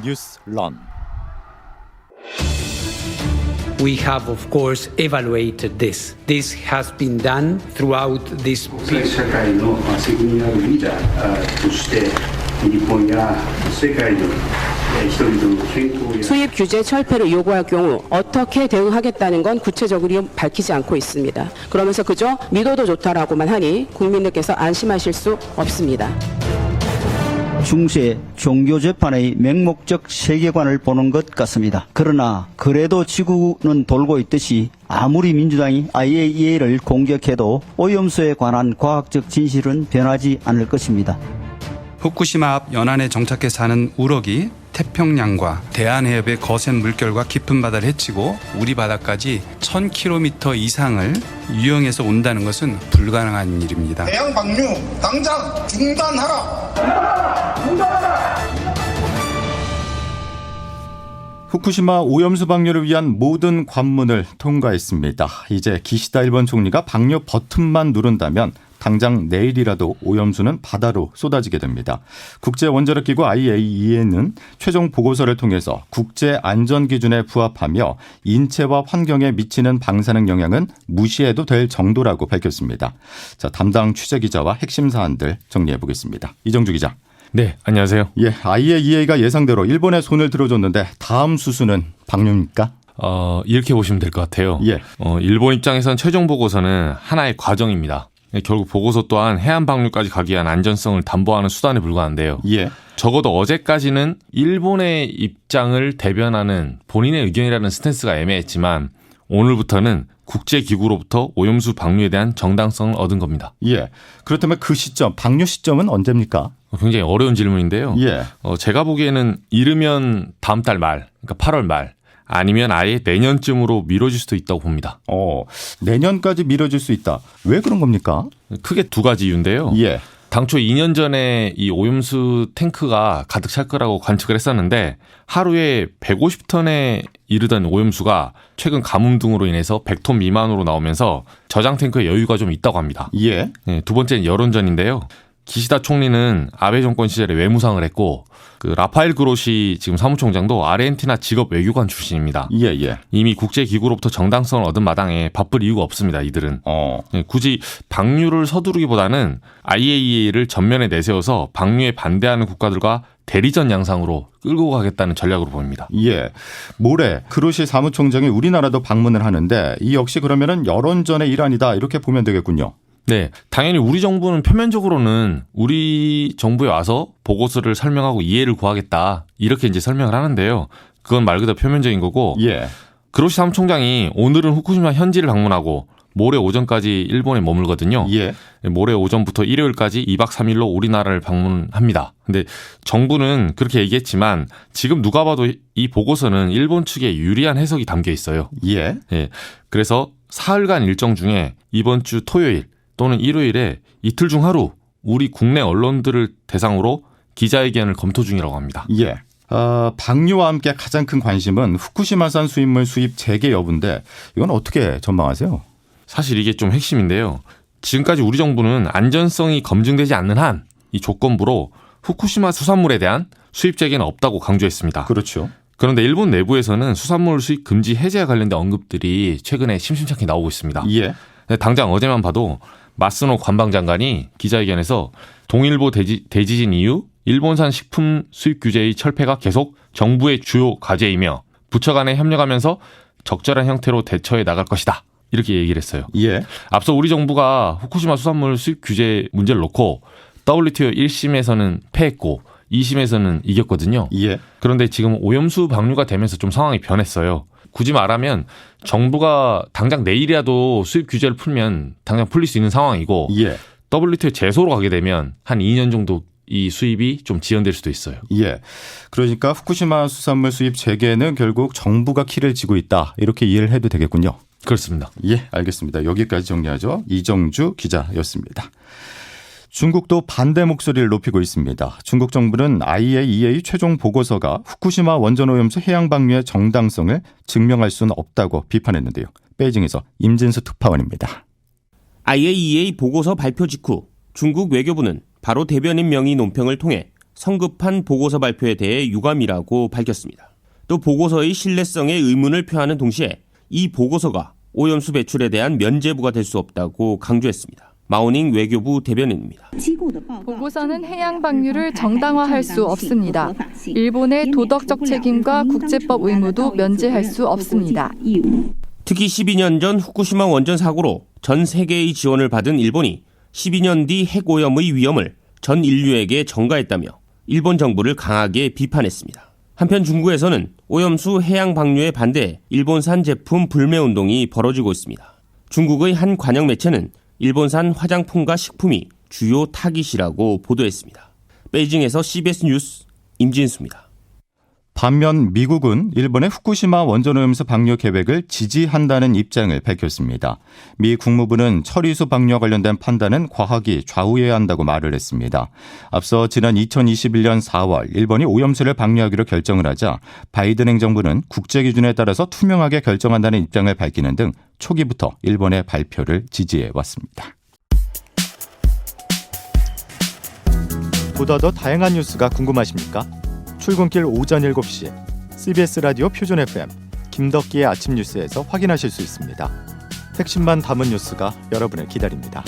뉴스 런. We have, of course, evaluated this. This has been done throughout this period. 社会の責任あるリーダーとして日本や世界の人々の健康や 수입 규제 철폐를 요구할 경우 어떻게 대응하겠다는 건 구체적으로 밝히지 않고 있습니다. 그러면서 그저 믿어도 좋다라고만 하니 국민들께서 안심하실 수 없습니다. 중세 종교 재판의 맹목적 세계관을 보는 것 같습니다. 그러나 그래도 지구는 돌고 있듯이 아무리 민주당이 IAEA를 공격해도 오염수에 관한 과학적 진실은 변하지 않을 것입니다. 후쿠시마 앞 연안에 정착해 사는 우럭이 태평양과 대한해협의 거센 물결과 깊은 바다를 헤치고 우리 바다까지 1000km 이상을 유영해서 온다는 것은 불가능한 일입니다. 해양 방류 당장 중단하라! 후쿠시마 오염수 방류를 위한 모든 관문을 통과했습니다. 이제 기시다 일본 총리가 방류 버튼만 누른다면 당장 내일이라도 오염수는 바다로 쏟아지게 됩니다. 국제원자력기구 IAEA는 최종 보고서를 통해서 국제안전기준에 부합하며 인체와 환경에 미치는 방사능 영향은 무시해도 될 정도라고 밝혔습니다. 자, 담당 취재기자와 핵심 사안들 정리해 보겠습니다. 이정주 기자. 네, 안녕하세요. 예, IAEA가 예상대로 일본에 손을 들어줬는데 다음 수순은 방류입니까? 이렇게 보시면 될 것 같아요. 예. 일본 입장에선 최종 보고서는 하나의 과정입니다. 결국 보고서 또한 해안 방류까지 가기 위한 안전성을 담보하는 수단에 불과한데요. 예. 적어도 어제까지는 일본의 입장을 대변하는 본인의 의견이라는 스탠스가 애매했지만 오늘부터는 국제기구로부터 오염수 방류에 대한 정당성을 얻은 겁니다. 예. 그렇다면 그 시점, 방류 시점은 언제입니까? 굉장히 어려운 질문인데요. 예. 제가 보기에는 이르면 다음 달 말, 그러니까 8월 말, 아니면 아예 내년쯤으로 미뤄질 수도 있다고 봅니다. 내년까지 미뤄질 수 있다. 왜 그런 겁니까? 크게 두 가지 이유인데요. 예. 당초 2년 전에 이 오염수 탱크가 가득 찰 거라고 관측을 했었는데 하루에 150톤에 이르던 오염수가 최근 가뭄 등으로 인해서 100톤 미만으로 나오면서 저장 탱크에 여유가 좀 있다고 합니다. 예. 네, 두 번째는 여론전인데요. 기시다 총리는 아베 정권 시절에 외무상을 했고 그 라파엘 그로시 지금 사무총장도 아르헨티나 직업 외교관 출신입니다. 예. 이미 국제기구로부터 정당성을 얻은 마당에 바쁠 이유가 없습니다. 이들은. 굳이 방류를 서두르기보다는 IAEA를 전면에 내세워서 방류에 반대하는 국가들과 대리전 양상으로 끌고 가겠다는 전략으로 보입니다. 예. 모레 그로시 사무총장이 우리나라도 방문을 하는데 이 역시 그러면은 여론전의 일환이다 이렇게 보면 되겠군요. 네, 당연히 우리 정부는 표면적으로는 우리 정부에 와서 보고서를 설명하고 이해를 구하겠다 이렇게 이제 설명을 하는데요. 그건 말 그대로 표면적인 거고. 예. 그로시 사무총장이 오늘은 후쿠시마 현지를 방문하고 모레 오전까지 일본에 머물거든요. 예. 모레 오전부터 일요일까지 2박 3일로 우리나라를 방문합니다. 근데 정부는 그렇게 얘기했지만 지금 누가 봐도 이 보고서는 일본 측에 유리한 해석이 담겨 있어요. 예. 예. 그래서 사흘간 일정 중에 이번 주 토요일 또는 일요일에 이틀 중 하루 우리 국내 언론들을 대상으로 기자회견을 검토 중이라고 합니다. 예. 방류와 함께 가장 큰 관심은 후쿠시마산 수입물 수입 재개 여부인데 이건 어떻게 전망하세요? 사실 이게 좀 핵심인데요. 지금까지 우리 정부는 안전성이 검증되지 않는 한 이 조건부로 후쿠시마 수산물에 대한 수입 재개는 없다고 강조했습니다. 그렇죠. 그런데 일본 내부에서는 수산물 수입 금지 해제와 관련된 언급들이 최근에 심심찮게 나오고 있습니다. 예. 당장 어제만 봐도 마스노 관방장관이 기자회견에서 동일보 대지진 이후 일본산 식품 수입 규제의 철폐가 계속 정부의 주요 과제이며 부처 간에 협력하면서 적절한 형태로 대처해 나갈 것이다. 이렇게 얘기를 했어요. 예. 앞서 우리 정부가 후쿠시마 수산물 수입 규제 문제를 놓고 WTO 1심에서는 패했고 2심에서는 이겼거든요. 예. 그런데 지금 오염수 방류가 되면서 좀 상황이 변했어요. 굳이 말하면 정부가 당장 내일이라도 수입 규제를 풀면 당장 풀릴 수 있는 상황이고 예. WTO 제소로 가게 되면 한 2년 정도 이 수입이 좀 지연될 수도 있어요. 예. 그러니까 후쿠시마 수산물 수입 재개는 결국 정부가 키를 쥐고 있다. 이렇게 이해를 해도 되겠군요. 그렇습니다. 예, 알겠습니다. 여기까지 정리하죠. 이정주 기자였습니다. 중국도 반대 목소리를 높이고 있습니다. 중국 정부는 IAEA 최종 보고서가 후쿠시마 원전오염수 해양 방류의 정당성을 증명할 수는 없다고 비판했는데요. 베이징에서 임진수 특파원입니다. IAEA 보고서 발표 직후 중국 외교부는 바로 대변인 명의 논평을 통해 성급한 보고서 발표에 대해 유감이라고 밝혔습니다. 또 보고서의 신뢰성에 의문을 표하는 동시에 이 보고서가 오염수 배출에 대한 면죄부가 될 수 없다고 강조했습니다. 마오닝 외교부 대변인입니다. 보고서는 해양 방류를 정당화할 수 없습니다. 일본의 도덕적 책임과 국제법 의무도 면제할 수 없습니다. 특히 12년 전 후쿠시마 원전 사고로 전 세계의 지원을 받은 일본이 12년 뒤 핵오염의 위험을 전 인류에게 전가했다며 일본 정부를 강하게 비판했습니다. 한편 중국에서는 오염수 해양 방류에 반대 일본산 제품 불매운동이 벌어지고 있습니다. 중국의 한 관영 매체는 일본산 화장품과 식품이 주요 타깃이라고 보도했습니다. 베이징에서 CBS 뉴스 임진수입니다. 반면 미국은 일본의 후쿠시마 원전오염수 방류 계획을 지지한다는 입장을 밝혔습니다. 미 국무부는 처리수 방류와 관련된 판단은 과학이 좌우해야 한다고 말을 했습니다. 앞서 지난 2021년 4월 일본이 오염수를 방류하기로 결정을 하자 바이든 행정부는 국제 기준에 따라서 투명하게 결정한다는 입장을 밝히는 등 초기부터 일본의 발표를 지지해 왔습니다. 보다 더 다양한 뉴스가 궁금하십니까? 출근길 오전 7시 CBS 라디오 표준 FM 김덕기의 아침 뉴스에서 확인하실 수 있습니다. 핵심만 담은 뉴스가 여러분을 기다립니다.